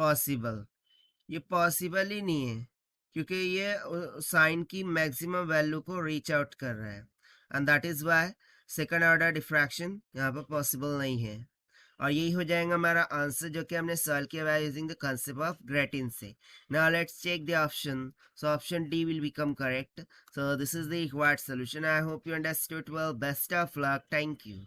Possible, ये possible ही नहीं है क्योंकि ये साइन की मैक्सिमम वैल्यू को रीच आउट कर रहा है and that is why second order diffraction यहाँ पर पॉसिबल नहीं है। और यही हो जाएगा हमारा आंसर जो कि हमने सॉल्व किया हुआ है using the concept of grating से। Now let's check the option. So option D will become correct. So this is the required solution. I hope you understood well. Best of luck. Thank you.